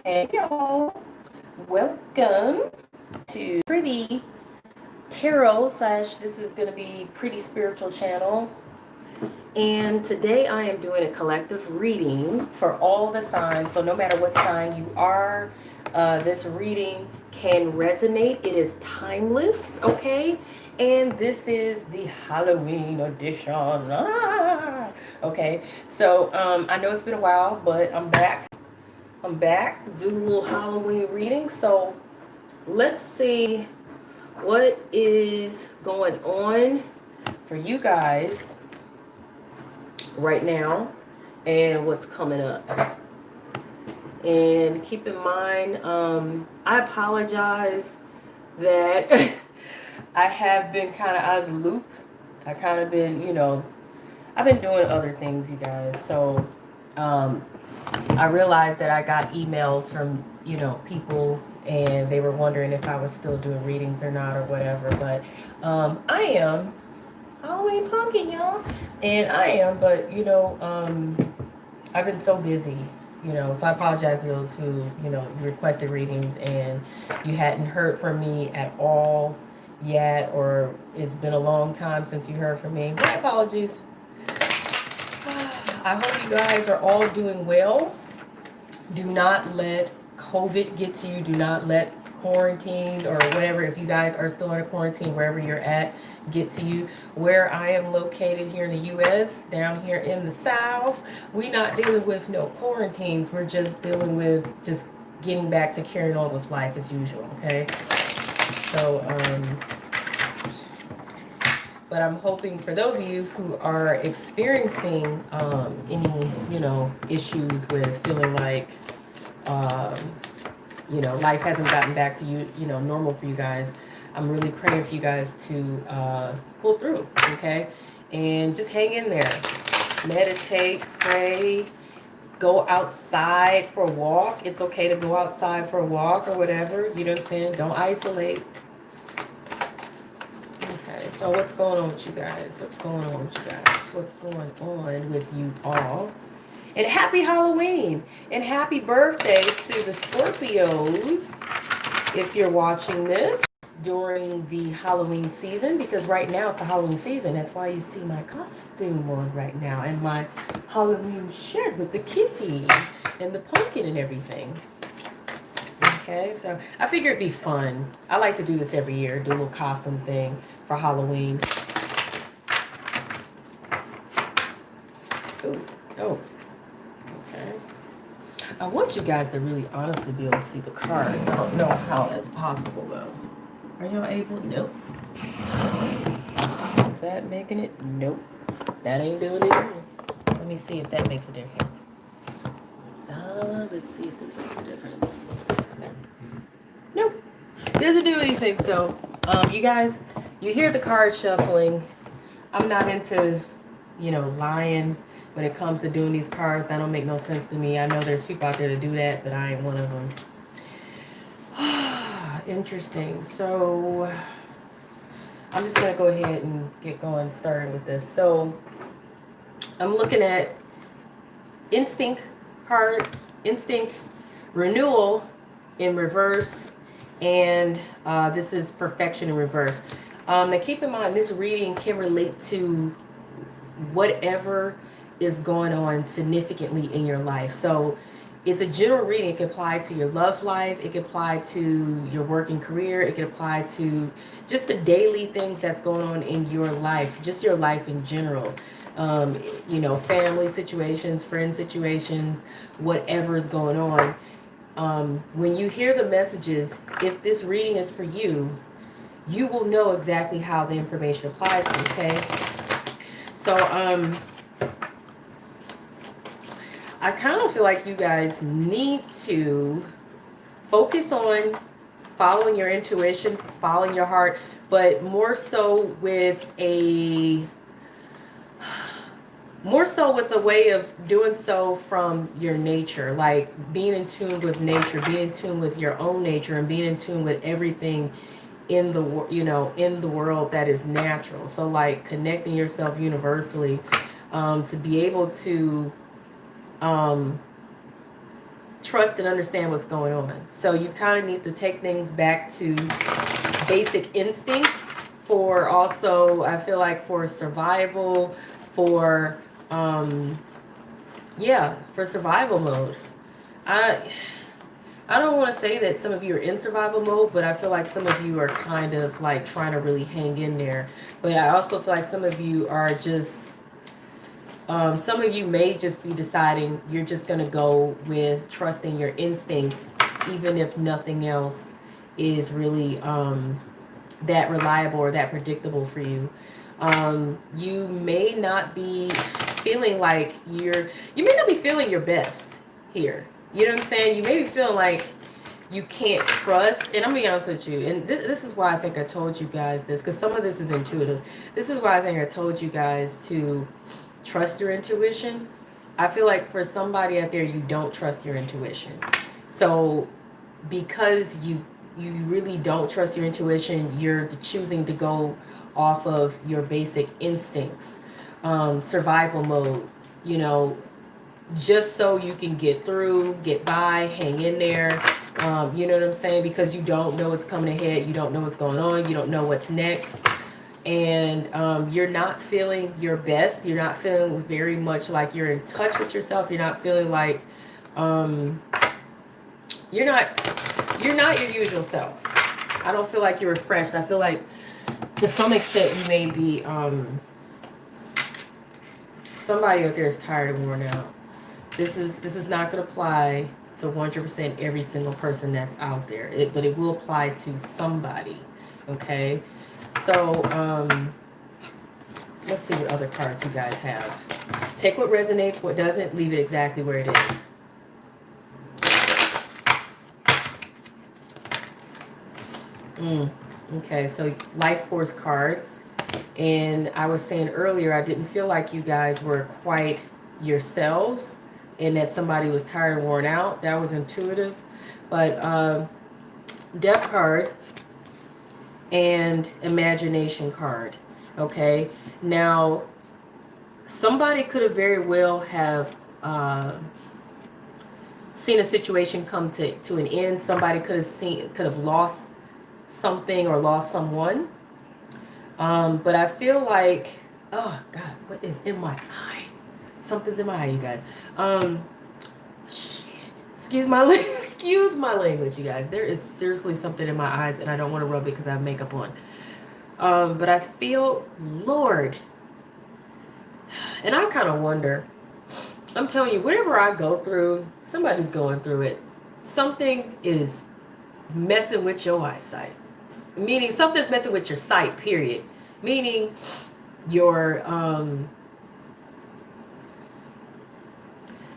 Hey y'all, welcome to Pretty Tarot slash this is going to be Pretty Spiritual channel. And today I am doing a collective reading for all the signs. So no matter what sign you are, this reading can resonate. It is timeless, okay? And this is the Halloween edition. Okay, so I know it's been a while, but I'm back. I'm back to do a little Halloween reading. So let's see what is going on for you guys right now and what's coming up. And keep in mind, I apologize that I have been kind of out of the loop. I kind of been, I've been doing other things, you guys. So I realized that I got emails from, people, and they were wondering if I was still doing readings or not or whatever. But I am Halloween pumpkin, y'all. And I am, but, I've been so busy, so I apologize to those who, requested readings and you hadn't heard from me at all yet, or it's been a long time since you heard from me. My apologies. I hope you guys are all doing well. Do not let COVID get to you. Do not let quarantine or whatever, if you guys are still in a quarantine, wherever you're at, get to you. Where I am located here in the U.S., down here in the South, we're not dealing with no quarantines. We're just dealing with just getting back to carrying on with life as usual, okay? So, but I'm hoping for those of you who are experiencing any, issues with feeling like, life hasn't gotten back to you, normal for you guys. I'm really praying for you guys to pull through, okay? And just hang in there. Meditate, pray, go outside for a walk. It's okay to go outside for a walk or whatever, you know what I'm saying? Don't isolate. So what's going on with you guys? What's going on with you guys? What's going on with you all? And happy Halloween! And happy birthday to the Scorpios if you're watching this during the Halloween season, because right now it's the Halloween season. That's why you see my costume on right now and my Halloween shirt with the kitty and the pumpkin and everything. Okay, so I figure it'd be fun. I like to do this every year, do a little costume thing for Halloween. Ooh, oh, okay. I want you guys to really honestly be able to see the cards. I don't know how that's possible though. Are y'all able? Nope. Is that making it? Nope. That ain't doing it. Let me see if that makes a difference. Let's see if this makes a difference. Nope. Doesn't do anything. So, you guys, you hear the card shuffling. I'm not into, lying when it comes to doing these cards. That don't make no sense to me. I know there's people out there to do that, but I ain't one of them. Interesting. So, I'm just going to go ahead and get going, started with this. So, I'm looking at instinct card, instinct, renewal in reverse, and this is perfection in reverse. Now keep in mind, this reading can relate to whatever is going on significantly in your life. So it's a general reading. It can apply to your love life. It can apply to your working career. It can apply to just the daily things that's going on in your life, just your life in general. Family situations, friend situations, whatever is going on. When you hear the messages, if this reading is for you, you will know exactly how the information applies to you, okay? So, I kind of feel like you guys need to focus on following your intuition, following your heart, but more so with a way of doing so from your nature, like being in tune with nature, being in tune with your own nature, and being in tune with everything in the world that is natural. So like connecting yourself universally, to be able to trust and understand what's going on. So you kind of need to take things back to basic instincts for also, I feel like, for survival, for, yeah, for survival mode. I don't want to say that some of you are in survival mode, but I feel like some of you are kind of like trying to really hang in there. But I also feel like some of you are just, some of you may just be deciding you're just going to go with trusting your instincts, even if nothing else is really that reliable or that predictable for you. You may not be feeling like you may not be feeling your best here. You know what I'm saying? You may be feeling like you can't trust. And I'm going to be honest with you. And this is why I think I told you guys this. Because some of this is intuitive. This is why I think I told you guys to trust your intuition. I feel like for somebody out there, you don't trust your intuition. So because you really don't trust your intuition, you're choosing to go off of your basic instincts, survival mode, you know, just so you can get through, get by, hang in there. You know what I'm saying? Because you don't know what's coming ahead. You don't know what's going on. You don't know what's next. And you're not feeling your best. You're not feeling very much like you're in touch with yourself. You're not feeling like you're not your usual self. I don't feel like you're refreshed. I feel like to some extent you may be somebody out there is tired and worn out. This is not going to apply to 100% every single person that's out there, but it will apply to somebody. Okay, so let's see what other cards you guys have. Take what resonates, what doesn't, leave it exactly where it is. Okay, so life force card. And I was saying earlier, I didn't feel like you guys were quite yourselves and that somebody was tired and worn out. That was intuitive. But death card and imagination card. Okay, now somebody could have very well have seen a situation come to an end. Somebody could have lost something or lost someone. But I feel like, oh God, what is in my eye? Something's in my eye, you guys. Shit. Excuse my language, you guys. There is seriously something in my eyes, and I don't want to rub it because I have makeup on. But I feel, Lord, and I kind of wonder. I'm telling you, whatever I go through, somebody's going through it. Something is messing with your eyesight. Meaning something's messing with your sight, period. Meaning your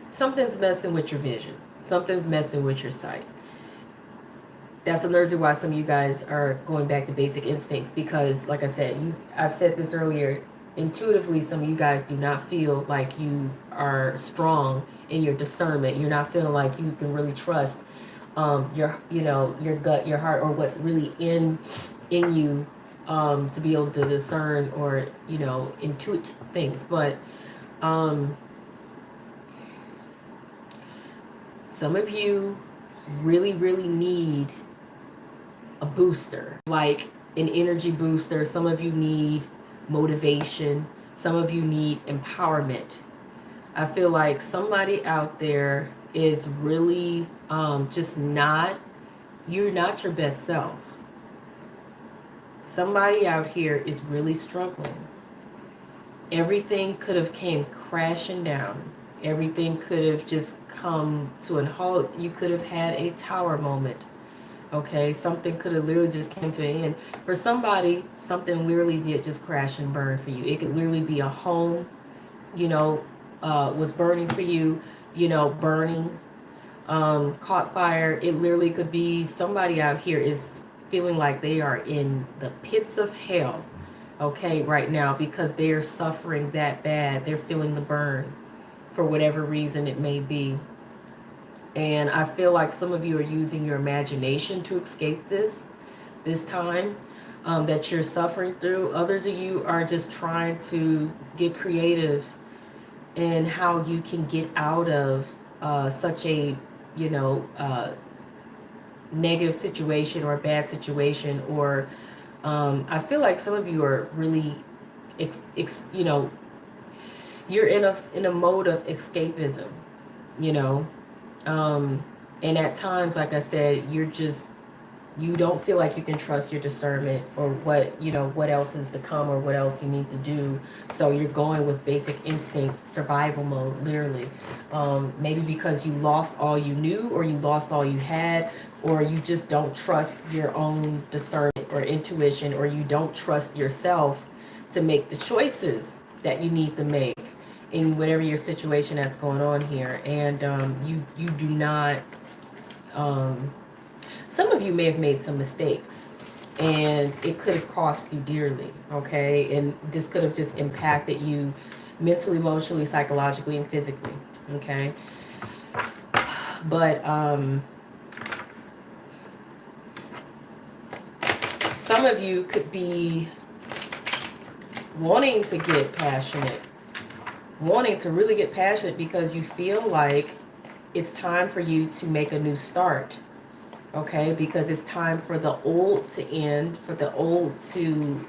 something's messing with your vision. Something's messing with your sight. That's another reason why some of you guys are going back to basic instincts, because like I said, I've said this earlier, intuitively some of you guys do not feel like you are strong in your discernment. You're not feeling like you can really trust your gut, your heart, or what's really in you to be able to discern or intuit things. But some of you really need a booster, like an energy booster. Some of you need motivation. Some of you need empowerment. I feel like somebody out there is really just you're not your best self. Somebody out here is really struggling. Everything could have came crashing down. Everything could have just come to a halt. You could have had a tower moment. Okay, something could have literally just came to an end. For somebody, something literally did just crash and burn for you. It could literally be a home, was burning for you, burning, caught fire. It literally could be somebody out here is feeling like they are in the pits of hell, okay, right now, because they are suffering that bad. They're feeling the burn for whatever reason it may be. And I feel like some of you are using your imagination to escape this time that you're suffering through. Others of you are just trying to get creative in how you can get out of such a you know, negative situation or bad situation, or I feel like some of you are really, you know, you're in a mode of escapism, you know, and at times, like I said, you don't feel like you can trust your discernment or what, you know, what else is to come or what else you need to do. So you're going with basic instinct, survival mode, literally. Maybe because you lost all you knew, or you lost all you had, or you just don't trust your own discernment or intuition, or you don't trust yourself to make the choices that you need to make in whatever your situation that's going on here. And you do not, some of you may have made some mistakes, and it could have cost you dearly, okay? And this could have just impacted you mentally, emotionally, psychologically, and physically, okay? But some of you could be wanting to get passionate, wanting to really get passionate because you feel like it's time for you to make a new start. Okay, because it's time for the old to end, for the old to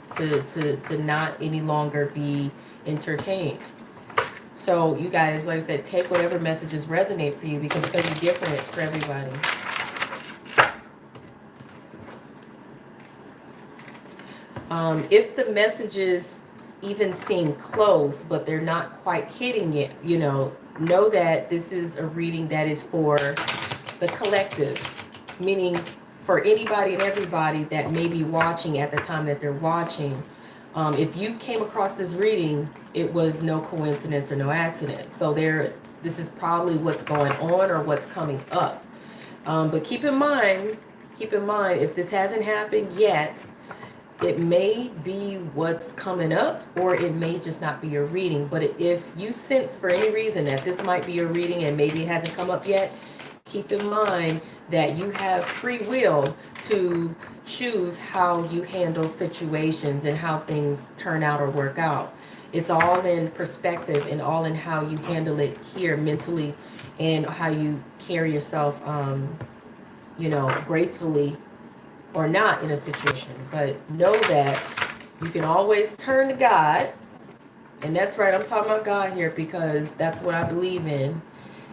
not any longer be entertained. So you guys, like I said, take whatever messages resonate for you, because it's going to be different for everybody. If the messages even seem close, but they're not quite hitting it, you know that this is a reading that is for the collective. Meaning for anybody and everybody that may be watching at the time that they're watching. If you came across this reading, it was no coincidence or no accident. So this is probably what's going on or what's coming up. But keep in mind, if this hasn't happened yet, it may be what's coming up, or it may just not be your reading. But if you sense for any reason that this might be your reading and maybe it hasn't come up yet, keep in mind that you have free will to choose how you handle situations and how things turn out or work out. It's all in perspective and all in how you handle it here mentally, and how you carry yourself, gracefully or not in a situation. But know that you can always turn to God. And that's right, I'm talking about God here because that's what I believe in.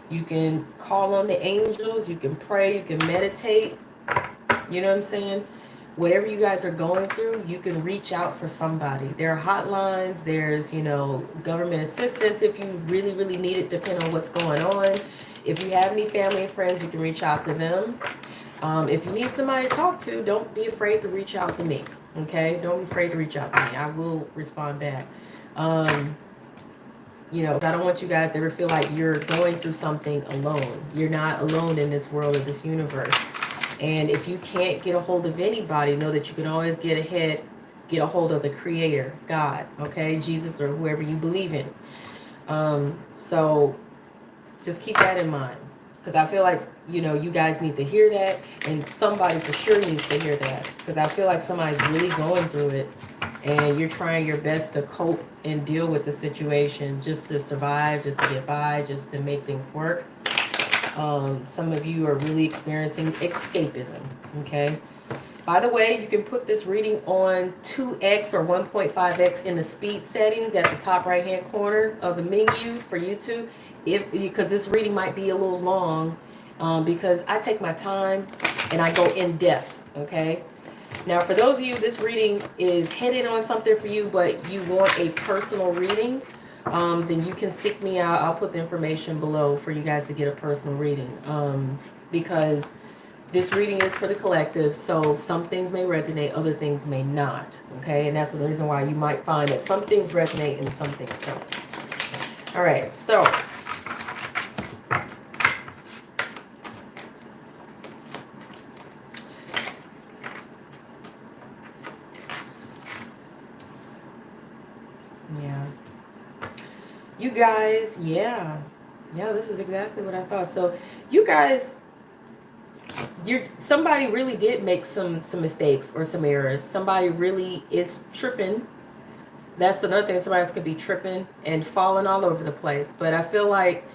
You can call on the angels, you can pray, you can meditate. You know what I'm saying? Whatever you guys are going through, you can reach out for somebody. There are hotlines, there's, government assistance if you really, really need it, depending on what's going on. If you have any family and friends, you can reach out to them. If you need somebody to talk to, don't be afraid to reach out to me. Okay? Don't be afraid to reach out to me. I will respond back. I don't want you guys to ever feel like you're going through something alone. You're not alone in this world or this universe. And if you can't get a hold of anybody, know that you can always get a hold of the Creator, God, okay? Jesus, or whoever you believe in. So just keep that in mind. Because I feel like, you guys need to hear that. And somebody for sure needs to hear that. Because I feel like somebody's really going through it. And you're trying your best to cope and deal with the situation. Just to survive, just to get by, just to make things work. Some of you are really experiencing escapism. Okay. By the way, you can put this reading on 2x or 1.5x in the speed settings at the top right hand corner of the menu for YouTube. Because this reading might be a little long, because I take my time and I go in depth. Okay. Now, for those of you, this reading is hitting on something for you, but you want a personal reading, then you can seek me out. I'll put the information below for you guys to get a personal reading, because this reading is for the collective, so some things may resonate, other things may not. Okay. And that's the reason why you might find that some things resonate and some things don't. All right. So you guys, yeah, this is exactly what I thought. So you guys, somebody really did make some mistakes or some errors. Somebody really is tripping. That's another thing. Somebody else could be tripping and falling all over the place. But I feel like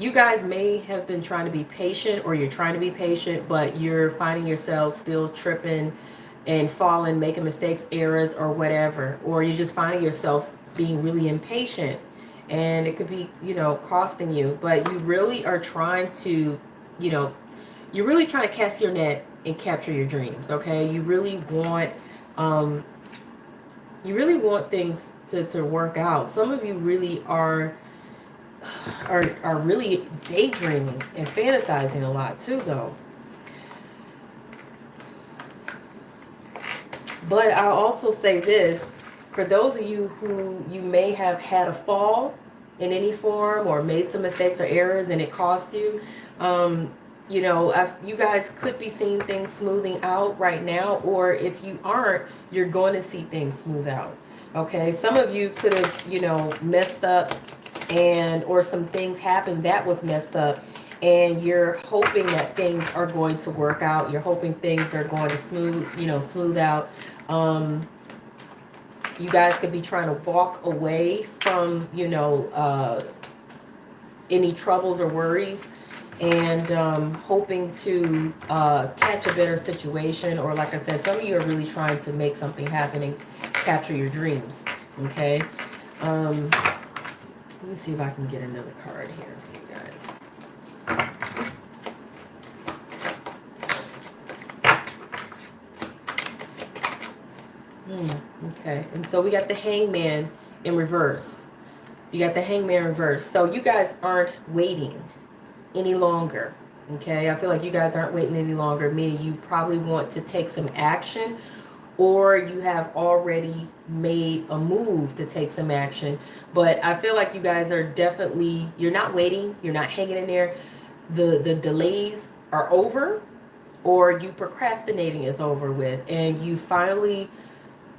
you guys may have been trying to be patient, or you're trying to be patient, but you're finding yourself still tripping and falling, making mistakes, errors, or whatever. Or you're just finding yourself being really impatient, and it could be, you know, costing you. But you really are trying to, you know, you're really trying to cast your net and capture your dreams, okay? Um, you really want things to work out. Some of you really are really daydreaming and fantasizing a lot too, though. But I'll also say this, for those of you who you may have had a fall in any form, or made some mistakes or errors and it cost you, you know, you guys could be seeing things smoothing out right now, or if you aren't, you're going to see things smooth out. Okay, some of you could have, you know, messed up, and or some things happened that was messed up, and you're hoping that things are going to work out. You're hoping things are going to smooth out. You guys could be trying to walk away from, you know, any troubles or worries, and hoping to catch a better situation. Or like I said, some of you are really trying to make something happen and capture your dreams. Okay. Let me see if I can get another card here for you guys. Okay, and so we got the Hangman in reverse. You got the Hangman in reverse. So you guys aren't waiting any longer. Okay, I feel like you guys aren't waiting any longer, meaning you probably want to take some action, or you have already made a move to take some action. But I feel like you guys are definitely, you're not waiting, you're not hanging in there. The delays are over, or you procrastinating is over with, and you finally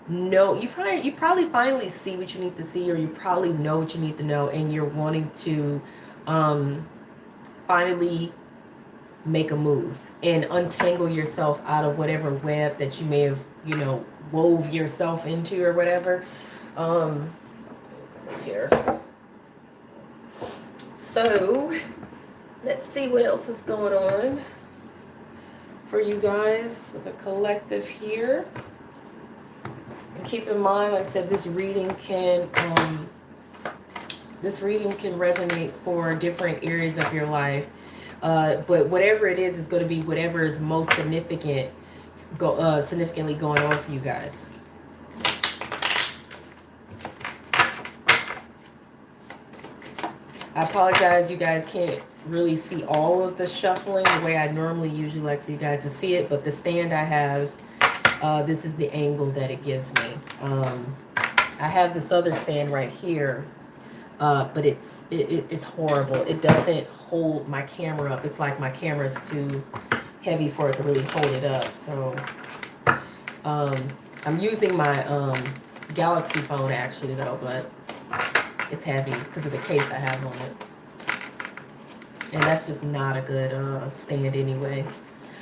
know, you probably finally see what you need to see, or you probably know what you need to know, and you're wanting to finally make a move and untangle yourself out of whatever web that you may have, you know, wove yourself into or whatever. Let's hear. So let's see what else is going on for you guys with the collective here. And keep in mind, like I said, this reading can resonate for different areas of your life. But whatever it is going to be whatever is most significantly going on for you guys. I apologize, you guys can't really see all of the shuffling the way I normally usually like for you guys to see it, but the stand I have, this is the angle that it gives me. I have this other stand right here, but it's horrible. It doesn't hold my camera up. It's like my camera's too heavy for it to really hold it up. So I'm using my Galaxy phone actually though, but it's heavy because of the case I have on it. And that's just not a good stand anyway.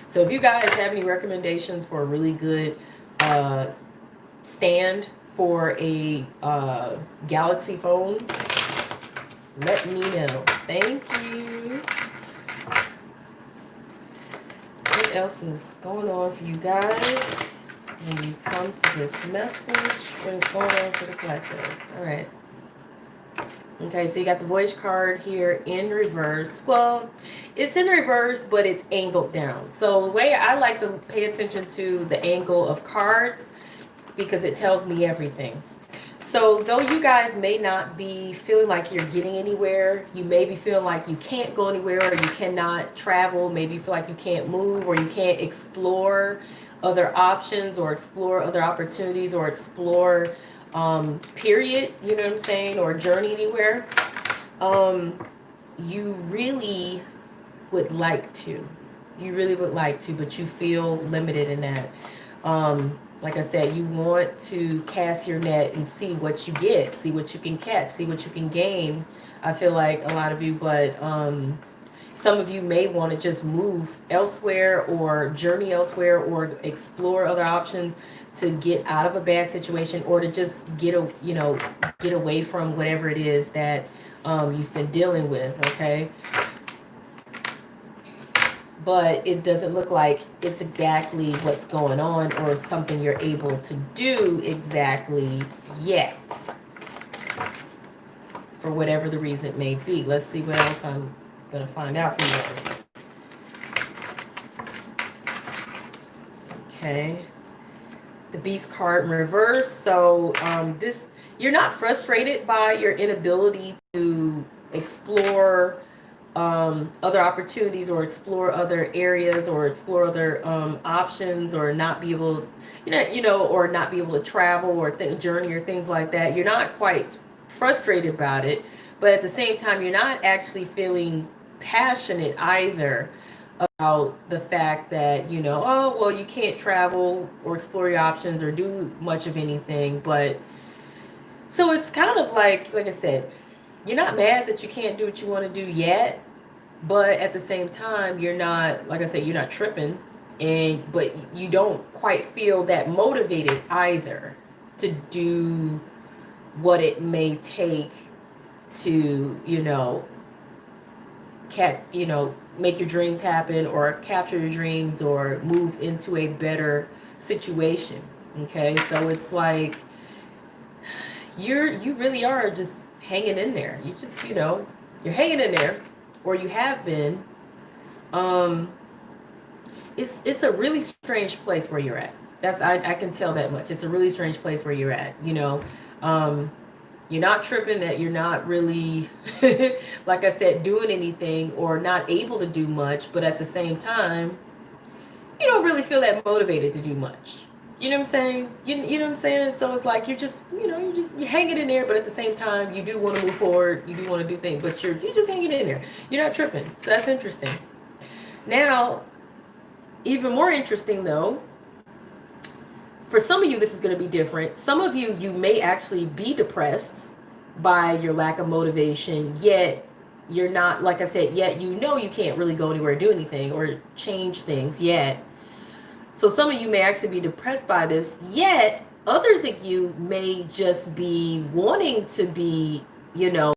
So if you guys have any recommendations for a really good stand for a Galaxy phone, let me know. Thank you. What else is going on for you guys when you come to this message? What is going on for the collective? All right. Okay, so you got the Voyage card here in reverse. Well, it's in reverse, but it's angled down. So the way I like to pay attention to the angle of cards, because it tells me everything. So though you guys may not be feeling like you're getting anywhere, you may be feeling like you can't go anywhere, or you cannot travel, maybe you feel like you can't move, or you can't explore other options, or explore other opportunities, or explore period, you know what I'm saying, or journey anywhere. You really would like to. You really would like to, but you feel limited in that. Like I said, you want to cast your net and see what you get, see what you can catch, see what you can gain. I feel like a lot of you, but some of you may want to just move elsewhere, or journey elsewhere, or explore other options to get out of a bad situation, or to just get away from whatever it is that you've been dealing with. Okay, but it doesn't look like it's exactly what's going on or something you're able to do exactly yet, for whatever the reason may be. Let's see what else I'm going to find out from you. Okay. The Beast card in reverse. So you're not frustrated by your inability to explore other opportunities or explore other areas or explore other options, or not be able, or not be able to travel or journey or things like that. You're not quite frustrated about it, but at the same time, you're not actually feeling passionate either about the fact that, oh, well, you can't travel or explore your options or do much of anything. But so it's kind of like I said, you're not mad that you can't do what you want to do yet, but at the same time, you're not, like I said, you're not tripping, but you don't quite feel that motivated either to do what it may take to, make your dreams happen or capture your dreams or move into a better situation. Okay, so it's like you really are just hanging in there. You just, you're hanging in there, or you have been. It's a really strange place where you're at. I can tell that much. It's a really strange place where you're at. You're not tripping that you're not really, like I said, doing anything or not able to do much, but at the same time, you don't really feel that motivated to do much. You know what I'm saying? You know what I'm saying? So it's like you're just, you're hanging in there, but at the same time, you do want to move forward. You do want to do things, but you're just hanging in there. You're not tripping. So that's interesting. Now, even more interesting though, for some of you, this is going to be different. Some of you may actually be depressed by your lack of motivation, yet you're not, like I said, yet you can't really go anywhere, do anything, or change things yet. So some of you may actually be depressed by this, yet others of you may just be wanting to be,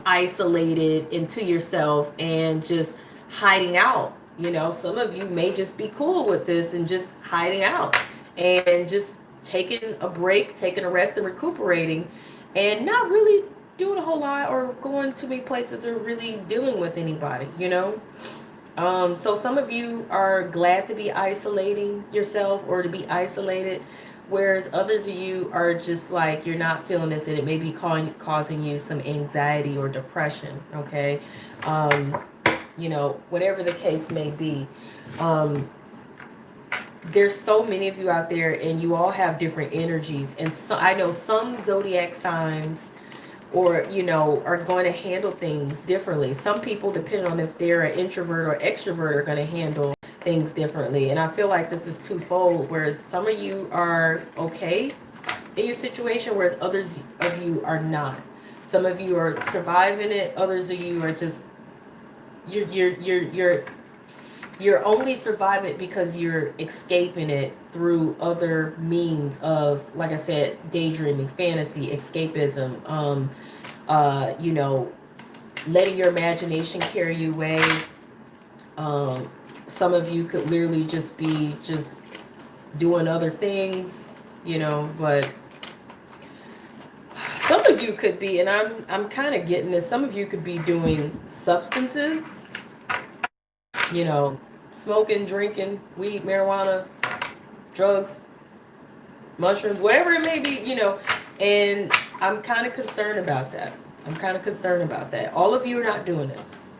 isolated into yourself and just hiding out. Some of you may just be cool with this and just hiding out and just taking a break, taking a rest and recuperating, and not really doing a whole lot or going to many places or really dealing with anybody, So some of you are glad to be isolating yourself or to be isolated, whereas others of you are just like, you're not feeling this and it may be causing you some anxiety or depression, okay? Whatever the case may be. There's so many of you out there and you all have different energies, and so I know some zodiac signs or are going to handle things differently. Some people, depending on if they're an introvert or extrovert, are going to handle things differently. And I feel like this is twofold, whereas some of you are okay in your situation, whereas others of you are not. Some of you are surviving it, others of you are just you're only surviving it because you're escaping it through other means of, like I said, daydreaming, fantasy, escapism, letting your imagination carry you away. Some of you could literally just be just doing other things, but some of you could be, and I'm kind of getting this, some of you could be doing substances, smoking, drinking, weed, marijuana, drugs, mushrooms, whatever it may be, and I'm kind of concerned about that. All of you are not doing this,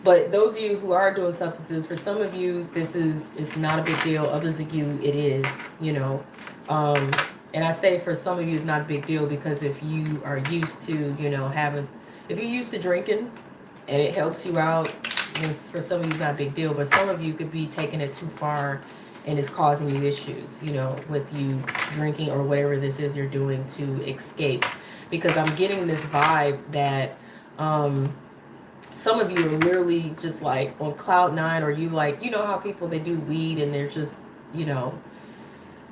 but those of you who are doing substances, for some of you, it's not a big deal. Others of you, it is, and I say for some of you, it's not a big deal because if you are used to, if you're used to drinking and it helps you out, for some of you, it's not a big deal, but some of you could be taking it too far and it's causing you issues, with you drinking or whatever this is you're doing to escape. Because I'm getting this vibe that some of you are literally just like on cloud nine, or you like, how people, they do weed and they're just,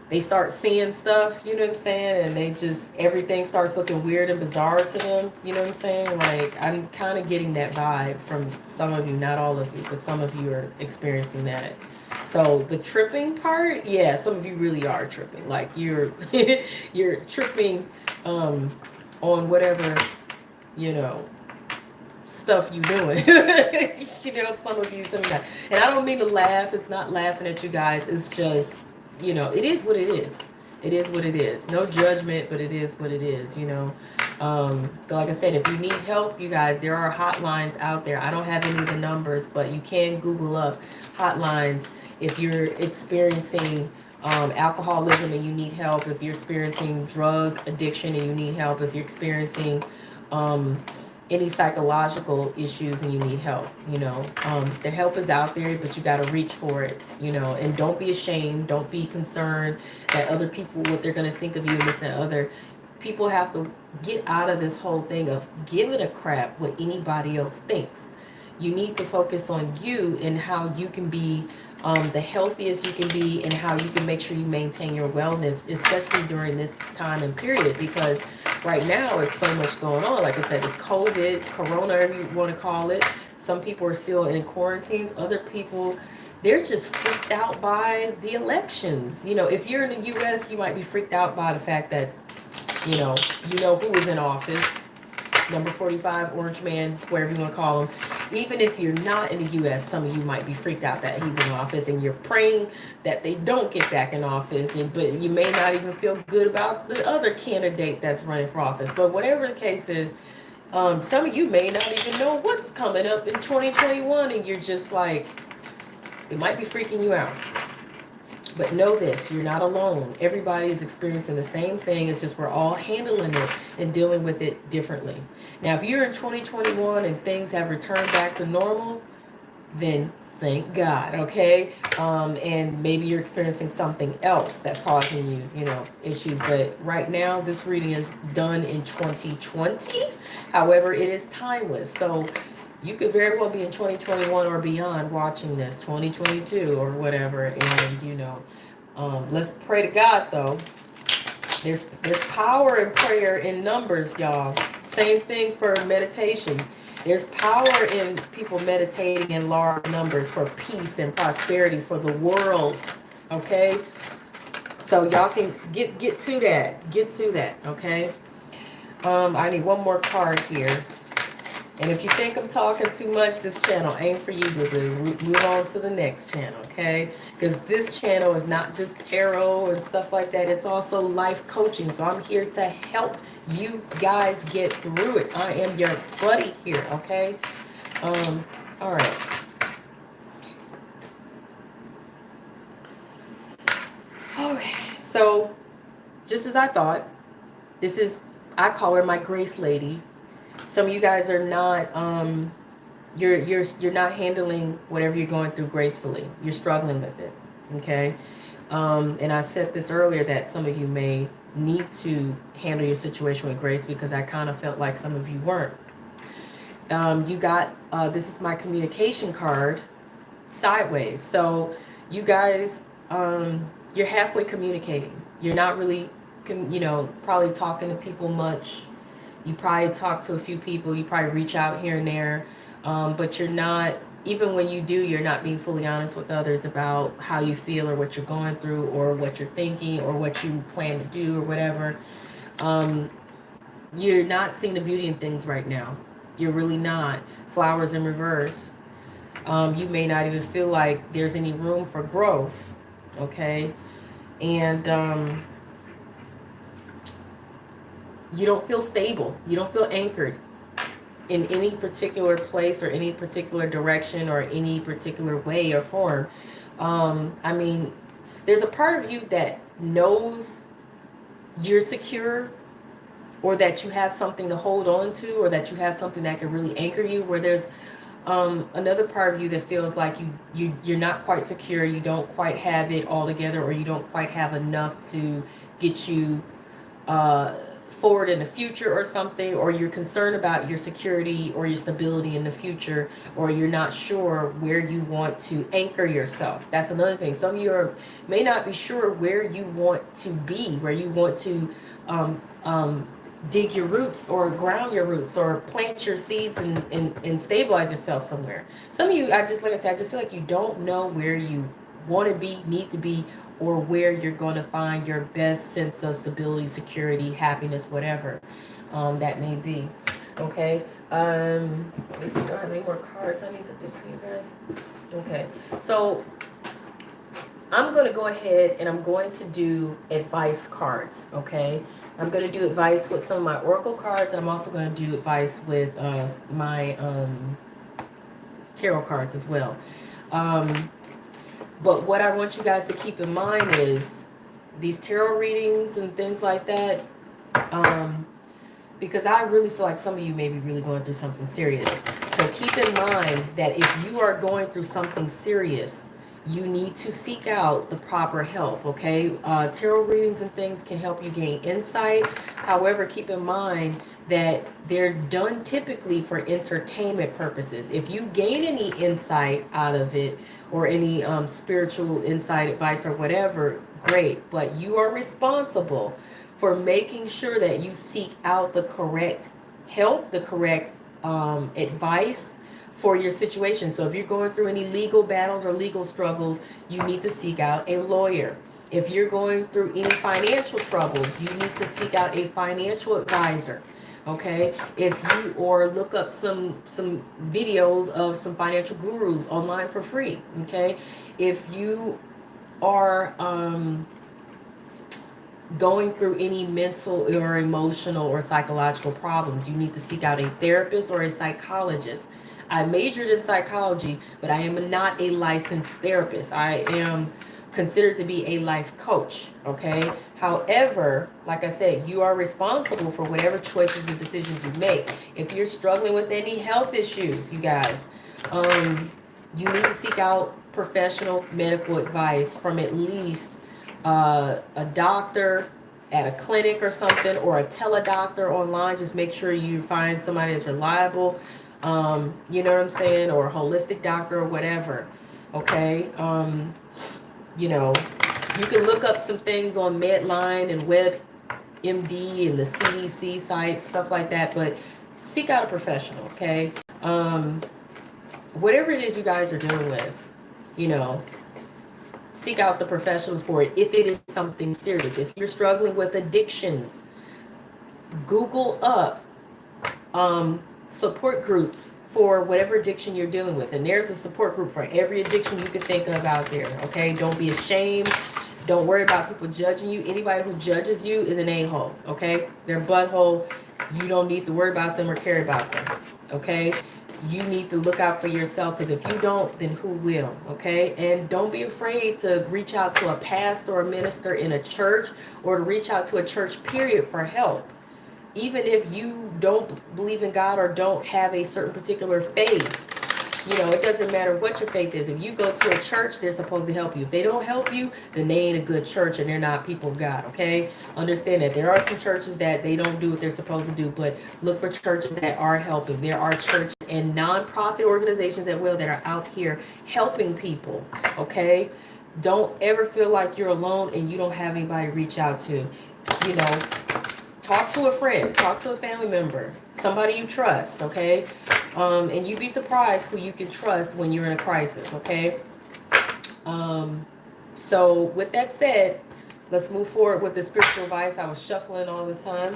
they start seeing stuff, you know what I'm saying? And they just, everything starts looking weird and bizarre to them, you know what I'm saying? Like, I'm kind of getting that vibe from some of you, not all of you, but some of you are experiencing that. So the tripping part, yeah, some of you really are tripping. Like you're you're tripping on whatever, you know, stuff you doing. Some of you, some of that. And I don't mean to laugh. It's not laughing at you guys. It's just, it is what it is. It is what it is. No judgment, but it is what it is. So like I said, if you need help, you guys, there are hotlines out there. I don't have any of the numbers, but you can Google up hotlines if you're experiencing alcoholism and you need help, if you're experiencing drug addiction and you need help, if you're experiencing any psychological issues and you need help, the help is out there, but you got to reach for it, and don't be ashamed. Don't be concerned that other people, what they're going to think of you and this and other. People have to get out of this whole thing of giving a crap what anybody else thinks. You need to focus on you and how you can be the healthiest you can be and how you can make sure you maintain your wellness, especially during this time and period, because right now it's so much going on. Like I said, it's COVID, Corona, whatever you want to call it. Some people are still in quarantines. Other people, they're just freaked out by the elections. If you're in the U.S., you might be freaked out by the fact that, who is in office. Number 45, Orange Man, whatever you want to call him. Even if you're not in the U.S., some of you might be freaked out that he's in office, and you're praying that they don't get back in office. But you may not even feel good about the other candidate that's running for office. But whatever the case is, some of you may not even know what's coming up in 2021, and you're just like, it might be freaking you out. But know this, you're not alone. Everybody is experiencing the same thing. It's just we're all handling it and dealing with it differently. Now, if you're in 2021 and things have returned back to normal, then thank God, okay? And maybe you're experiencing something else that's causing you, issues. But right now, this reading is done in 2020. However, it is timeless. So you could very well be in 2021 or beyond watching this, 2022 or whatever. And, let's pray to God, though. There's power in prayer in numbers, y'all. Same thing for meditation. There's power in people meditating in large numbers for peace and prosperity for the world, okay? So y'all can get to that. Get to that, okay? I need one more card here. And if you think I'm talking too much, this channel ain't for you, boo-boo. Move on to the next channel, okay? Because this channel is not just tarot and stuff like that. It's also life coaching. So I'm here to help you guys get through it. I am your buddy here, okay? All right. Okay. So, just as I thought, I call her my grace lady. Some of you guys are not, you're not handling whatever you're going through gracefully. You're struggling with it, okay? And I said this earlier that some of you may need to handle your situation with grace because I kind of felt like some of you weren't. You got, this is my communication card, sideways. So you guys, you're halfway communicating. You're not really, probably talking to people much. You probably talk to a few people. You probably reach out here and there. But you're not, even when you do, you're not being fully honest with others about how you feel or what you're going through or what you're thinking or what you plan to do or whatever. You're not seeing the beauty in things right now. You're really not. Flowers in reverse. You may not even feel like there's any room for growth. Okay? And you don't feel stable. You don't feel anchored in any particular place or any particular direction or any particular way or form. I mean, there's a part of you that knows you're secure or that you have something to hold on to or that you have something that can really anchor you, where there's another part of you that feels like you're not quite secure, you don't quite have it all together, or you don't quite have enough to get you forward in the future or something, or you're concerned about your security or your stability in the future, or you're not sure where you want to anchor yourself. That's another thing. Some of you may not be sure where you want to be, where you want to dig your roots or ground your roots or plant your seeds and stabilize yourself somewhere. Some of you, like I said, I just feel like you don't know where you want to be, need to be, or where you're going to find your best sense of stability, security, happiness, whatever that may be. Okay. Let me see. Do I have any more cards I need to do for you guys? Okay. So I'm going to go ahead and I'm going to do advice cards. Okay. I'm going to do advice with some of my oracle cards. I'm also going to do advice with my tarot cards as well. But what I want you guys to keep in mind is these tarot readings and things like that, because I really feel like some of you may be really going through something serious. So keep in mind that if you are going through something serious, you need to seek out the proper help, okay? Tarot readings and things can help you gain insight. However, keep in mind that they're done typically for entertainment purposes. If you gain any insight out of it or any spiritual insight, advice, or whatever, great. But you are responsible for making sure that you seek out the correct help, the correct advice for your situation. So if you're going through any legal battles or legal struggles, you need to seek out a lawyer. If you're going through any financial troubles, you need to seek out a financial advisor. Okay, if you or look up some videos of some financial gurus online for free. Okay, if you are going through any mental or emotional or psychological problems, you need to seek out a therapist or a psychologist. I majored in psychology, but I am not a licensed therapist. I am considered to be a life coach, okay? However, like I said, you are responsible for whatever choices and decisions you make. If you're struggling with any health issues, you guys, you need to seek out professional medical advice from at least a doctor at a clinic or something, or a teledoctor online. Just make sure you find somebody that's reliable, you know what I'm saying, or a holistic doctor or whatever, okay? You know, you can look up some things on Medline and WebMD and the CDC sites, stuff like that, but seek out a professional, okay? Whatever it is you guys are dealing with, you know, seek out the professionals for it if it is something serious. If you're struggling with addictions, Google up support groups for whatever addiction you're dealing with. And there's a support group for every addiction you can think of out there, okay? Don't be ashamed. Don't worry about people judging you. Anybody who judges you is an a-hole, okay? They're butthole. You don't need to worry about them or care about them, okay? You need to look out for yourself, because if you don't, then who will, okay? And don't be afraid to reach out to a pastor or a minister in a church, or to reach out to a church, period, for help. Even if you don't believe in God or don't have a certain particular faith, you know, it doesn't matter what your faith is. If you go to a church, they're supposed to help you. If they don't help you, then they ain't a good church and they're not people of God, okay? Understand that there are some churches that they don't do what they're supposed to do, but look for churches that are helping. There are churches and non-profit organizations that are out here helping people, okay? Don't ever feel like you're alone and you don't have anybody to reach out to, you know. Talk to a friend, talk to a family member, somebody you trust, okay? And you'd be surprised who you can trust when you're in a crisis, okay? So with that said, let's move forward with the spiritual advice. I was shuffling all this time.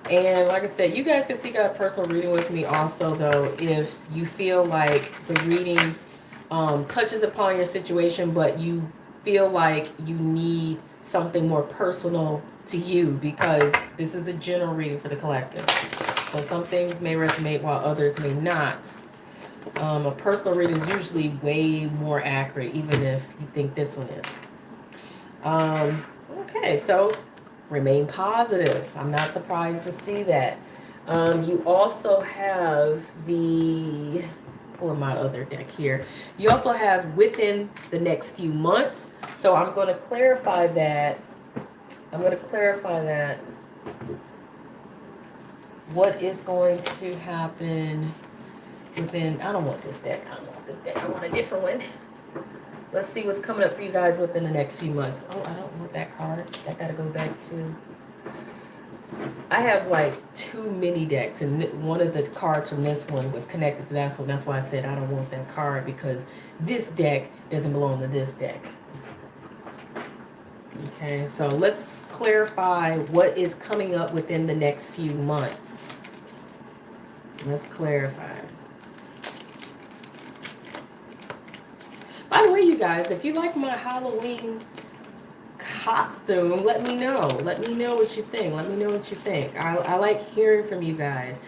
And like I said, you guys can seek out a personal reading with me also, though, if you feel like the reading touches upon your situation, but you feel like you need something more personal to you, because this is a general reading for the collective. So some things may resonate while others may not. A personal reading is usually way more accurate, even if you think this one is. Okay, so remain positive. I'm not surprised to see that. You also have the, pulling my other deck here, you also have within the next few months. So I'm going to clarify that. What is going to happen within, I don't want this deck. I want a different one. Let's see what's coming up for you guys within the next few months. Oh, I don't want that card. That got to go back to I have like too many decks, and one of the cards from this one was connected to that one. That's why I said I don't want that card, because this deck doesn't belong to this deck. Okay, so let's clarify what is coming up within the next few months. Let's clarify. By the way, you guys, if you like my Halloween costume, let me know. Let me know what you think. Let me know what you think. I like hearing from you guys.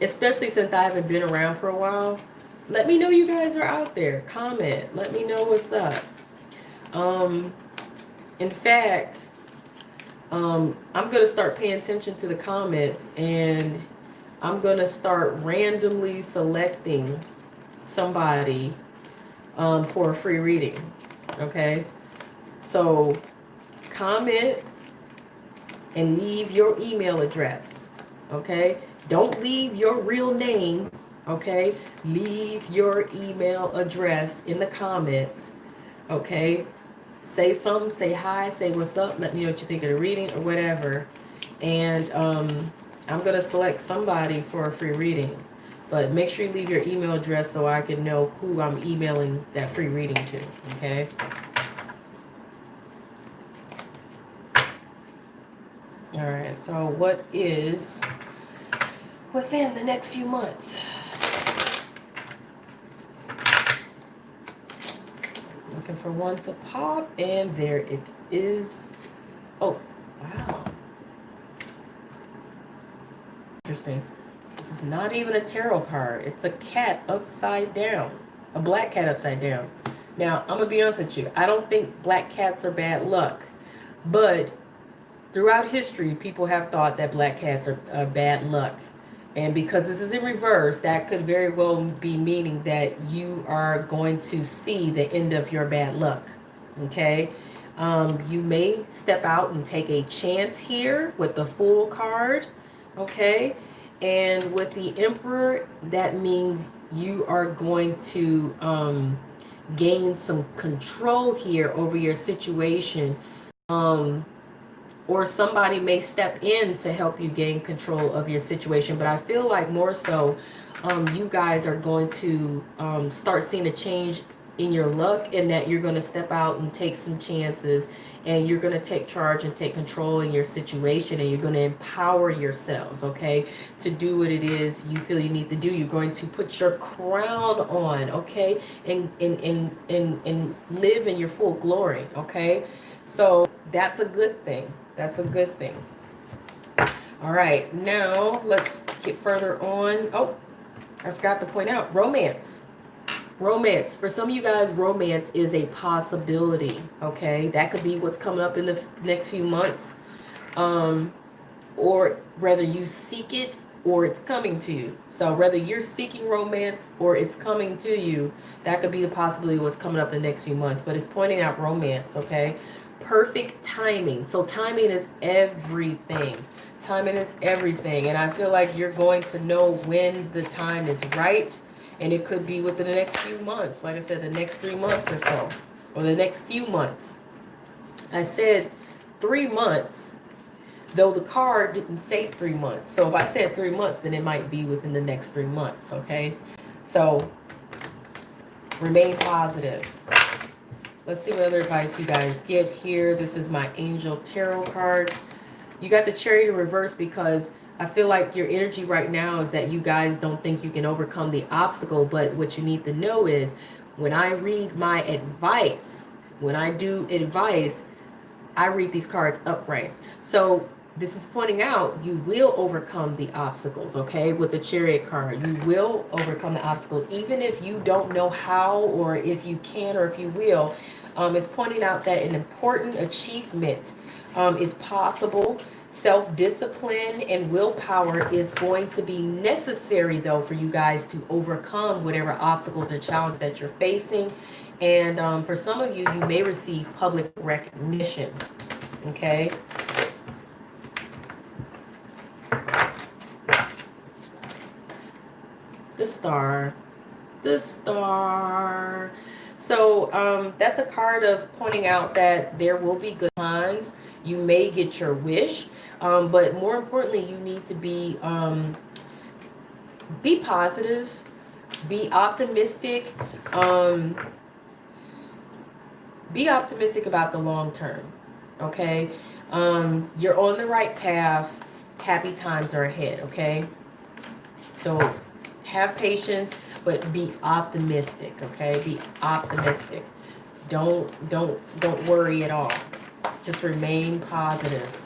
Especially since I haven't been around for a while. Let me know you guys are out there. Comment. Let me know what's up. In fact, I'm going to start paying attention to the comments, and I'm going to start randomly selecting somebody for a free reading. Okay? So comment and leave your email address. Okay? Don't leave your real name. Okay? Leave your email address in the comments. Okay? Say something, say hi, say what's up, let me know what you think of the reading or whatever. And I'm going to select somebody for a free reading. But make sure you leave your email address so I can know who I'm emailing that free reading to. Okay? Alright, so what is within the next few months? Looking for one to pop, and there it is. Oh, wow. Interesting. This is not even a tarot card. It's a cat upside down. A black cat upside down. Now, I'm going to be honest with you. I don't think black cats are bad luck. But throughout history, people have thought that black cats are bad luck. And because this is in reverse, that could very well be meaning that you are going to see the end of your bad luck. Okay? You may step out and take a chance here with the Fool card. Okay? And with the Emperor, that means you are going to gain some control here over your situation. Or somebody may step in to help you gain control of your situation. But I feel like more so, you guys are going to start seeing a change in your luck, in that you're going to step out and take some chances, and you're going to take charge and take control in your situation, and you're going to empower yourselves, okay, to do what it is you feel you need to do. You're going to put your crown on, okay, and live in your full glory, okay? So that's a good thing. That's a good thing. All right, now let's get further on. Oh, I forgot to point out romance. Romance. For some of you guys, romance is a possibility, okay? That could be what's coming up in the next few months. Or whether you seek it or it's coming to you. So whether you're seeking romance or it's coming to you, that could be the possibility of what's coming up in the next few months. But it's pointing out romance, okay? Perfect timing. So timing is everything. Timing is everything. And I feel like you're going to know when the time is right. And it could be within the next few months. Like I said, the next 3 months or so. Or the next few months. I said 3 months, though the card didn't say 3 months. So if I said 3 months, then it might be within the next 3 months, okay? So remain positive. Let's see what other advice you guys get here. This is my Angel Tarot card. You got the Chariot in reverse because I feel like your energy right now is that you guys don't think you can overcome the obstacle. But what you need to know is when I read my advice, when I do advice, I read these cards upright. So this is pointing out you will overcome the obstacles, okay? With the Chariot card, you will overcome the obstacles, even if you don't know how, or if you can, or if you will. It's pointing out that an important achievement is possible. Self-discipline and willpower is going to be necessary, though, for you guys to overcome whatever obstacles or challenges that you're facing. And for some of you, you may receive public recognition, okay? The Star. The Star. So that's a card of pointing out that there will be good times. You may get your wish, But more importantly, you need to be positive, be optimistic, be optimistic about the long term. Okay, you're on the right path. Happy times are ahead. Okay, so have patience, but be optimistic. Okay, be optimistic. Don't worry at all. Just remain positive.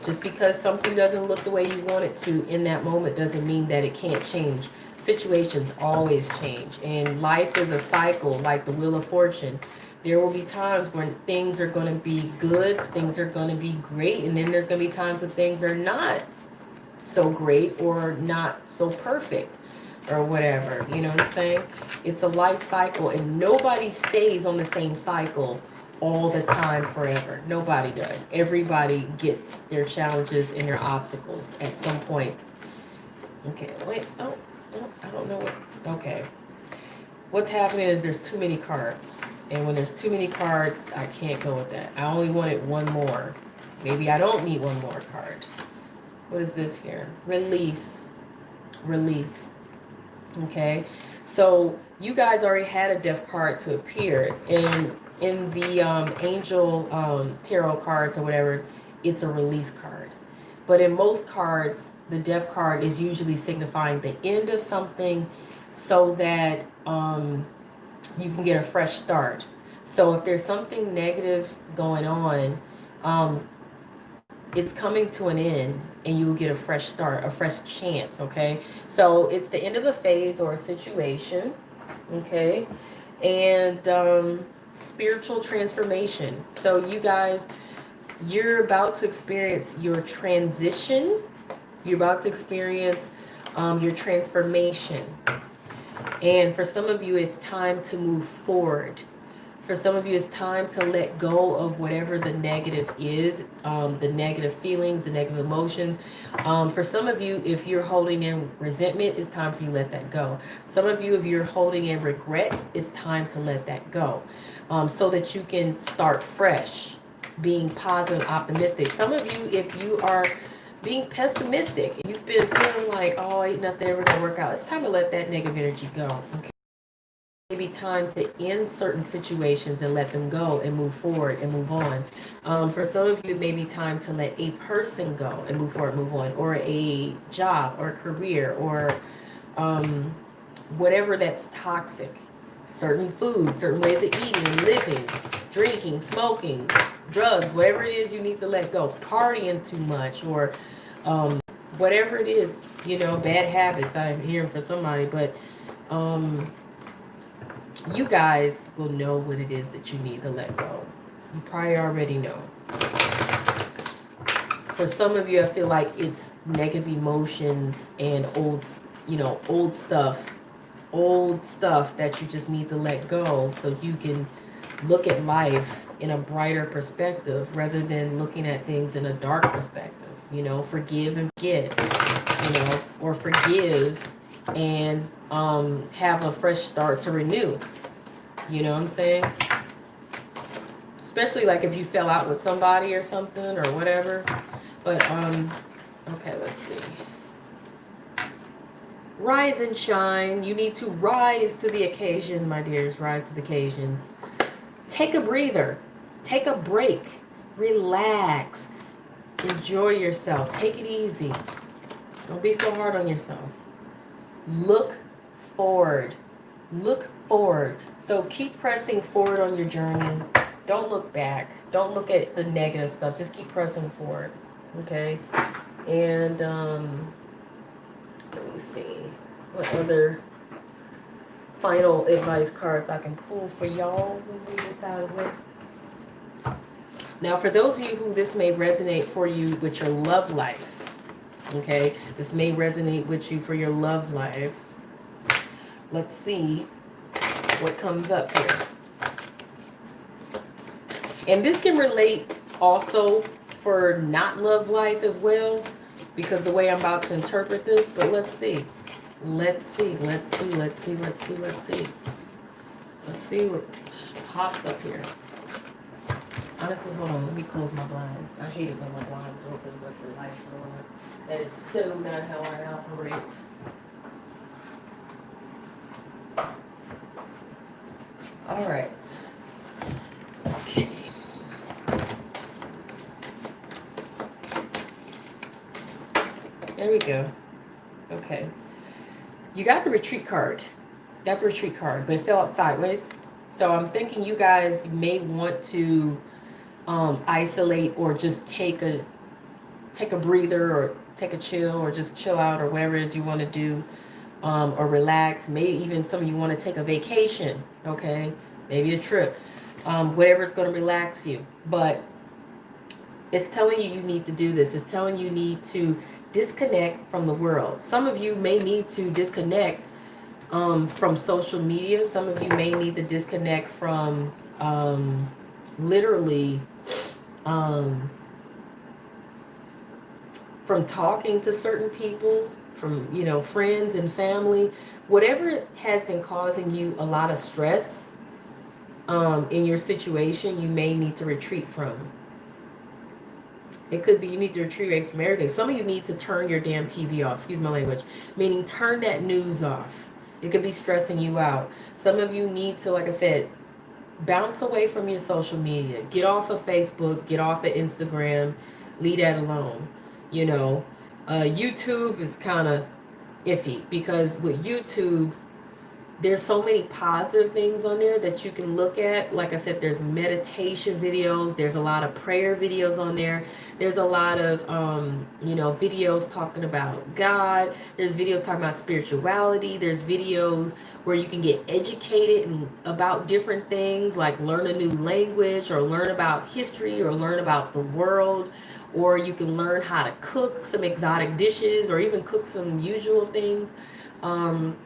Just because something doesn't look the way you want it to in that moment doesn't mean that it can't change. Situations always change, and life is a cycle, like the Wheel of Fortune. There will be times when things are going to be good, things are going to be great, and then there's going to be times when things are not so great or not so perfect or whatever. You know what I'm saying? It's a life cycle, and nobody stays on the same cycle all the time forever. Nobody does. Everybody gets their challenges and their obstacles at some point. Okay, wait. Oh, I don't know what. Okay. What's happening is there's too many cards. And when there's too many cards, I can't go with that. I only wanted one more. Maybe I don't need one more card. What is this here? Release. Release. Okay. So you guys already had a death card to appear. And in the angel tarot cards or whatever, it's a release card. But in most cards, the death card is usually signifying the end of something so that you can get a fresh start. So if there's something negative going on, it's coming to an end and you will get a fresh start, a fresh chance, okay? So it's the end of a phase or a situation, okay? And spiritual transformation. So you guys, you're about to experience your transition. You're about to experience your transformation. And for some of you, it's time to move forward. For some of you, it's time to let go of whatever the negative is, the negative feelings, the negative emotions. For some of you, if you're holding in resentment, it's time for you to let that go. Some of you, if you're holding in regret, it's time to let that go. So that you can start fresh, being positive, optimistic. Some of you, if you are being pessimistic, you've been feeling like, oh, ain't nothing ever gonna work out, it's time to let that negative energy go. Okay? Maybe time to end certain situations and let them go and move forward and move on. For some of you, it may be time to let a person go and move forward, move on, or a job or a career or whatever that's toxic. Certain foods, certain ways of eating, living, drinking, smoking, drugs, whatever it is you need to let go. Partying too much or whatever it is, you know, bad habits. I'm hearing for somebody, but you guys will know what it is that you need to let go. You probably already know. For some of you, I feel like it's negative emotions and old stuff that you just need to let go so you can look at life in a brighter perspective rather than looking at things in a dark perspective. You know, forgive and forget, you know, or forgive and have a fresh start to renew. You know what I'm saying? Especially like if you fell out with somebody or something or whatever. But okay, let's see. Rise and shine. You need to rise to the occasion, my dears. Rise to the occasions. Take a breather. Take a break. Relax. Enjoy yourself. Take it easy. Don't be so hard on yourself. Look forward. Look forward. So keep pressing forward on your journey. Don't look back. Don't look at the negative stuff. Just keep pressing forward. Okay? And let me see what other final advice cards I can pull for y'all when we decide what. Now, for those of you who this may resonate for you with your love life, okay? This may resonate with you for your love life. Let's see what comes up here. And this can relate also for not love life as well, because the way I'm about to interpret this, but let's see. Let's see what pops up here. Honestly, hold on. Let me close my blinds. I hate it when my blinds are open, but the lights are on. That is so not how I operate. All right. Okay. There we go. Okay. You got the retreat card. Got the retreat card, but it fell out sideways. So I'm thinking you guys may want to isolate or just take a breather or take a chill or just chill out or whatever it is you want to do, or relax. Maybe even some of you want to take a vacation, okay? Maybe a trip, whatever is going to relax you. But it's telling you need to do this. It's telling you need to disconnect from the world. Some of you may need to disconnect from social media. Some of you may need to disconnect from literally from talking to certain people, from, you know, friends and family. Whatever has been causing you a lot of stress in your situation, you may need to retreat from. It could be you need to retreat from everything. Some of you need to turn your damn TV off, excuse my language, meaning turn that news off. It could be stressing you out. Some of you need to, like I said, bounce away from your social media. Get off of Facebook, get off of Instagram, leave that alone. You know, YouTube is kind of iffy because with YouTube, there's so many positive things on there that you can look at. Like I said, there's meditation videos. There's a lot of prayer videos on there. There's a lot of, you know, videos talking about God. There's videos talking about spirituality. There's videos where you can get educated about different things, like learn a new language or learn about history or learn about the world. Or you can learn how to cook some exotic dishes or even cook some usual things.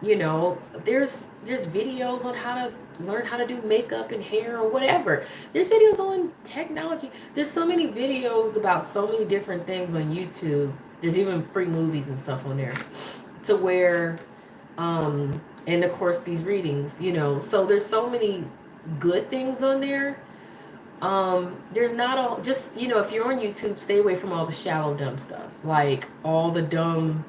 You know, there's videos on how to learn how to do makeup and hair or whatever. There's videos on technology. There's so many videos about so many different things on YouTube. There's even free movies and stuff on there to where, and of course these readings, you know, so there's so many good things on there. There's not all, just, you know, if you're on YouTube, stay away from all the shallow, dumb stuff, like all the dumb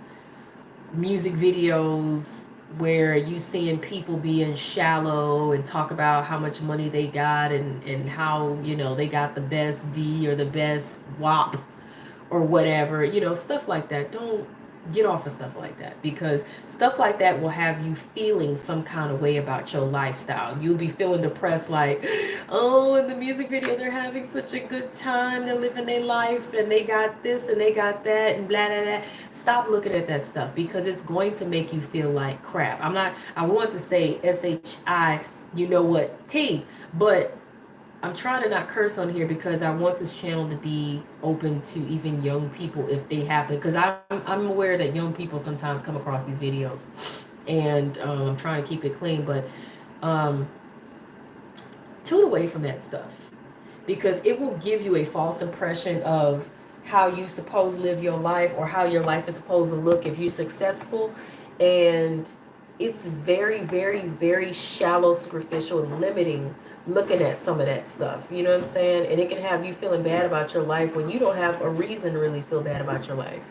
music videos where you seeing people being shallow and talk about how much money they got and how, you know, they got the best D or the best WAP or whatever, you know, stuff like that. Don't get off of stuff like that, because stuff like that will have you feeling some kind of way about your lifestyle. You'll be feeling depressed, like, oh, in the music video they're having such a good time, they're living their life and they got this and they got that and blah blah blah. Stop looking at that stuff, because it's going to make you feel like crap. I want to say SHI, you know what, T, but I'm trying to not curse on here because I want this channel to be open to even young people if they happen. Because I'm aware that young people sometimes come across these videos, and I'm trying to keep it clean. But tune away from that stuff, because it will give you a false impression of how you supposed to live your life or how your life is supposed to look if you're successful. And it's very, very, very shallow, superficial, and limiting looking at some of that stuff. You know what I'm saying? And it can have you feeling bad about your life when you don't have a reason to really feel bad about your life.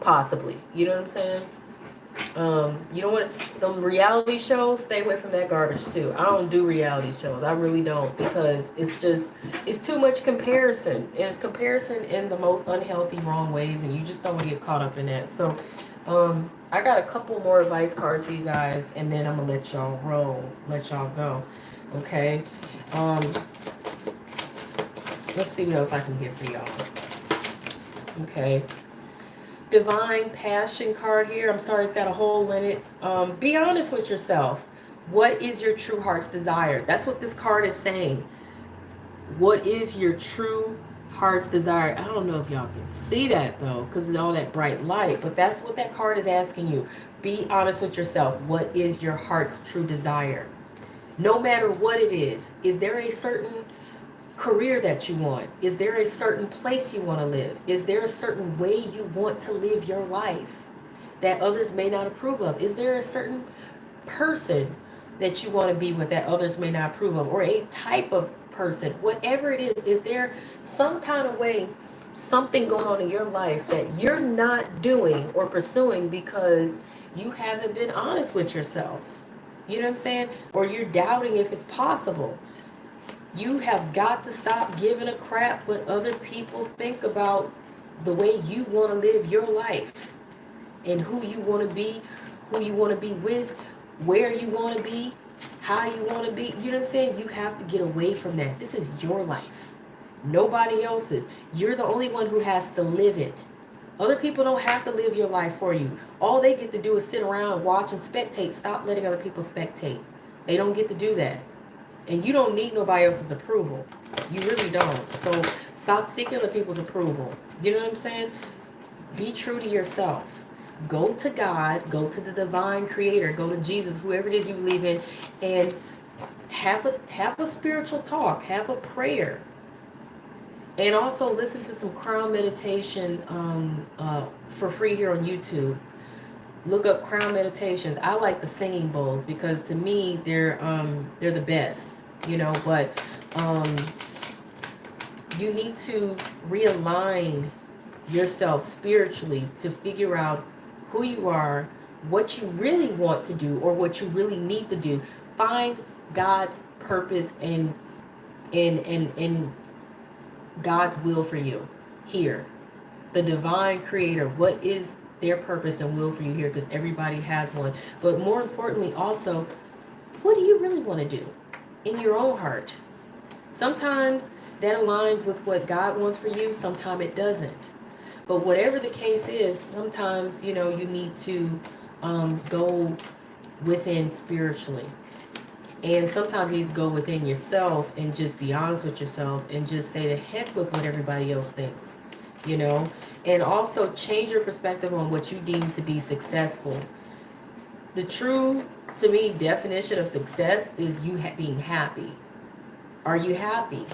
Possibly. You know what I'm saying? You don't want them reality shows. Stay away from that garbage too. I don't do reality shows. I really don't, because it's too much comparison, and it's comparison in the most unhealthy, wrong ways, and you just don't want to get caught up in that. So I got a couple more advice cards for you guys, and then I'm gonna let y'all roll, let y'all go. Okay. Let's see what else I can get for y'all. Okay. Divine Passion card here. I'm sorry, it's got a hole in it. Be honest with yourself. What is your true heart's desire? That's what this card is saying. What is your true heart's desire? I don't know if y'all can see that though, because of all that bright light, but that's what that card is asking you. Be honest with yourself. What is your heart's true desire? No matter what it is there a certain career that you want? Is there a certain place you want to live? Is there a certain way you want to live your life that others may not approve of? Is there a certain person that you want to be with that others may not approve of, or a type of person, whatever it is there some kind of way, something going on in your life that you're not doing or pursuing because you haven't been honest with yourself? You know what I'm saying? Or you're doubting if it's possible. You have got to stop giving a crap what other people think about the way you want to live your life and who you want to be, who you want to be with, where you want to be, how you want to be. You know what I'm saying? You have to get away from that. This is your life. Nobody else's. You're the only one who has to live it. Other people don't have to live your life for you. All they get to do is sit around, watch, and spectate. Stop letting other people spectate. They don't get to do that. And you don't need nobody else's approval. You really don't. So stop seeking other people's approval. You know what I'm saying? Be true to yourself. Go to God. Go to the divine creator. Go to Jesus, whoever it is you believe in. And have a spiritual talk. Have a prayer. And also listen to some crown meditation for free here on YouTube. Look up crown meditations. I like the singing bowls because to me they're the best, you know, but you need to realign yourself spiritually to figure out who you are, what you really want to do or what you really need to do. Find God's purpose and God's will for you here. The divine creator, what is their purpose and will for you here, because everybody has one. But more importantly also, what do you really want to do in your own heart? Sometimes that aligns with what God wants for you, sometimes it doesn't. But whatever the case is, sometimes, you know, you need to go within spiritually. And sometimes you go within yourself and just be honest with yourself and just say the heck with what everybody else thinks, you know. And also change your perspective on what you deem to be successful. The true, to me, definition of success is you being happy. Are you happy?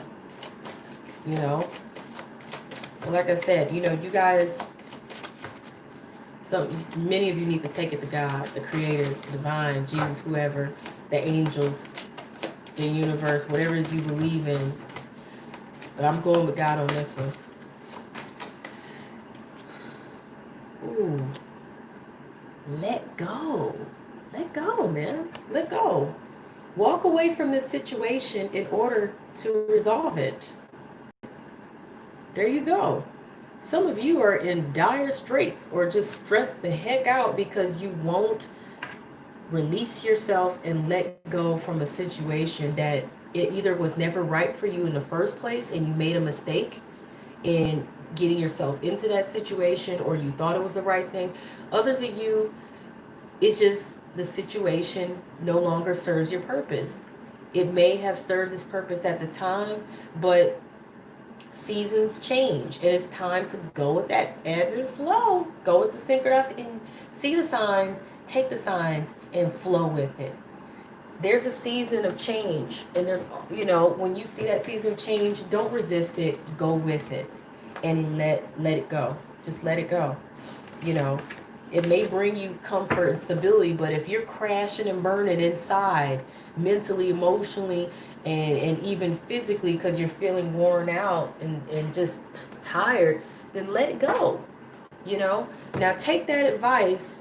You know? And like I said, you know, you guys, many of you need to take it to God, the creator, the divine, Jesus, whoever, the angels, the universe, whatever it is you believe in. But I'm going with God on this one. Ooh. Let go. Let go, man. Let go. Walk away from this situation in order to resolve it. There you go. Some of you are in dire straits or just stressed the heck out because you won't release yourself and let go from a situation that it either was never right for you in the first place and you made a mistake in getting yourself into that situation, or you thought it was the right thing. Others of you, it's just the situation no longer serves your purpose. It may have served its purpose at the time, but seasons change and it's time to go with that ebb and flow. Go with the synchronicity and see the signs, take the signs and flow with it. There's a season of change, and there's, you know, when you see that season of change, don't resist it, go with it and let it go. Just let it go. You know, it may bring you comfort and stability, but if you're crashing and burning inside, mentally, emotionally, and even physically, because you're feeling worn out and just tired, then let it go. You know, now take that advice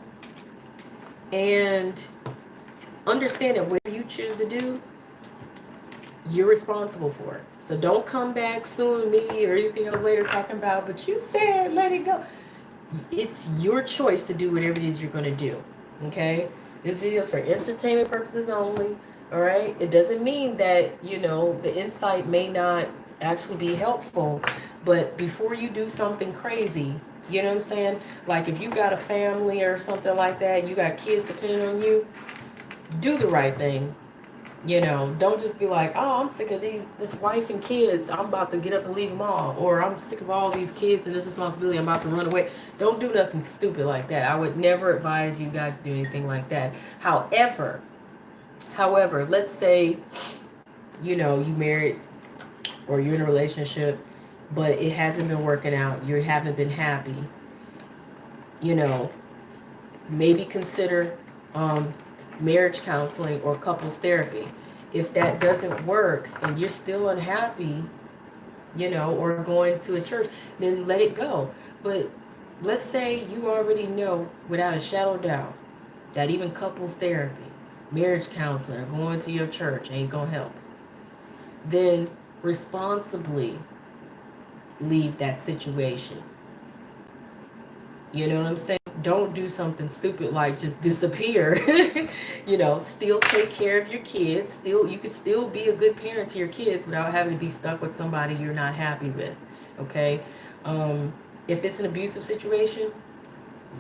and understand that whatever you choose to do, you're responsible for it. So don't come back suing me or anything else later talking about, but you said let it go. It's your choice to do whatever it is you're going to do. Okay? This video is for entertainment purposes only. All right? It doesn't mean that, you know, the insight may not actually be helpful, but before you do something crazy, you know what I'm saying? Like if you got a family or something like that, you got kids depending on you, do the right thing. You know, don't just be like, oh, I'm sick of this wife and kids, I'm about to get up and leave them all. Or I'm sick of all these kids and this responsibility, I'm about to run away. Don't do nothing stupid like that. I would never advise you guys to do anything like that. However, let's say, you know, you married or you're in a relationship, but it hasn't been working out. You haven't been happy. You know, maybe consider marriage counseling or couples therapy. if that doesn't work and you're still unhappy, you know, or going to a church, then let it go. But let's say you already know without a shadow of doubt that even couples therapy, marriage counseling, or going to your church ain't gonna help. Then responsibly leave that situation. You know what I'm saying? Don't do something stupid like just disappear. You know, still take care of your kids. Still, you could still be a good parent to your kids without having to be stuck with somebody you're not happy with. Okay? If it's an abusive situation,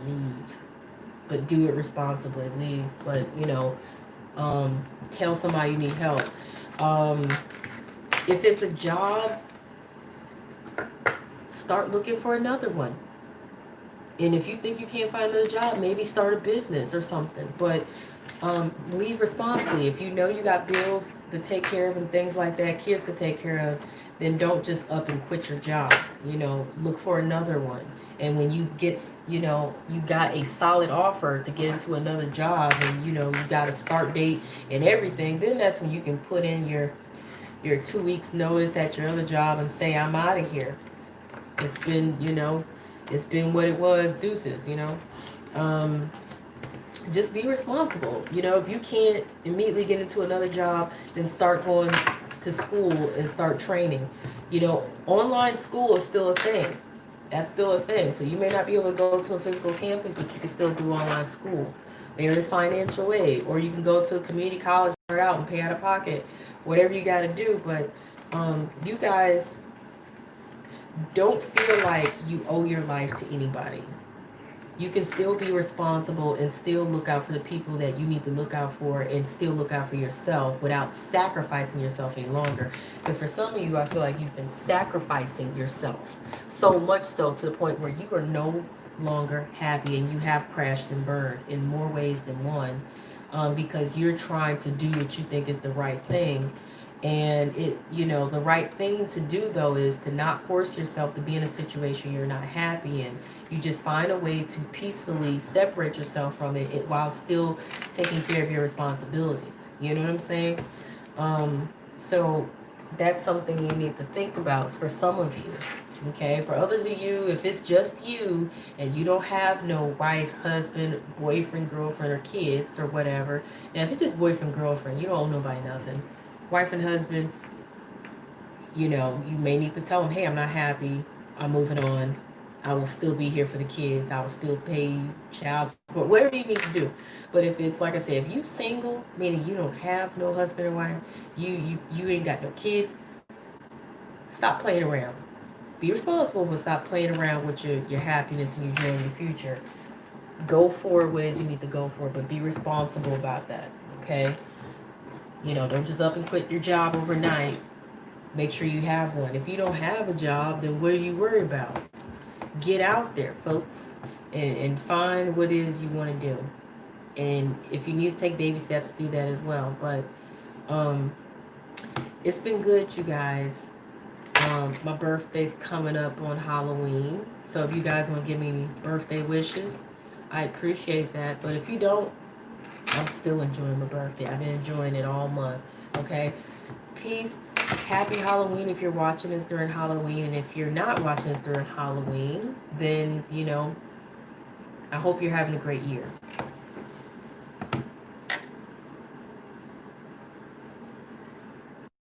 leave. But do it responsibly. Leave. But, you know, tell somebody you need help. If it's a job, start looking for another one. And if you think you can't find another job, maybe start a business or something. But leave responsibly. If you know you got bills to take care of and things like that, kids to take care of, then don't just up and quit your job. You know, look for another one. And when you get, you know, you got a solid offer to get into another job and, you know, you got a start date and everything, then that's when you can put in your 2 weeks notice at your other job and say, I'm out of here. It's been, you know, it's been what it was, deuces, you know. Just be responsible. You know, if you can't immediately get into another job, then start going to school and start training. You know, online school is still a thing. That's still a thing. So you may not be able to go to a physical campus, but you can still do online school. There is financial aid, or you can go to a community college, start out and pay out of pocket, whatever you got to do. But you guys don't feel like you owe your life to anybody. You can still be responsible and still look out for the people that you need to look out for, and still look out for yourself without sacrificing yourself any longer. Because for some of you, I feel like you've been sacrificing yourself so much so to the point where you are no longer happy, and you have crashed and burned in more ways than one, because you're trying to do what you think is the right thing. And it, you know, the right thing to do though is to not force yourself to be in a situation you're not happy in. You just find a way to peacefully separate yourself from it while still taking care of your responsibilities. You know what I'm saying? So that's something you need to think about for some of you. Okay, for others of you, if it's just you and you don't have no wife, husband, boyfriend, girlfriend, or kids or whatever. Now, if it's just boyfriend, girlfriend, you don't owe nobody nothing. Wife and husband, you know, you may need to tell them, hey, I'm not happy. I'm moving on. I will still be here for the kids. I will still pay child support, whatever you need to do. But if it's, like I said, if you single, meaning you don't have no husband or wife, you ain't got no kids, stop playing around. Be responsible, but stop playing around with your happiness and your joy in the future. Go for what it is you need to go for, but be responsible about that, okay? You know, don't just up and quit your job overnight. Make sure you have one. If you don't have a job, then what are you worried about? Get out there, folks, and find what it is you want to do. And if you need to take baby steps, do that as well. But it's been good, you guys. My birthday's coming up on Halloween. So if you guys want to give me any birthday wishes, I appreciate that. But if you don't, I'm still enjoying my birthday. I've been enjoying it all month. Okay? Peace. Happy Halloween if you're watching this during Halloween. And if you're not watching this during Halloween, then, you know, I hope you're having a great year.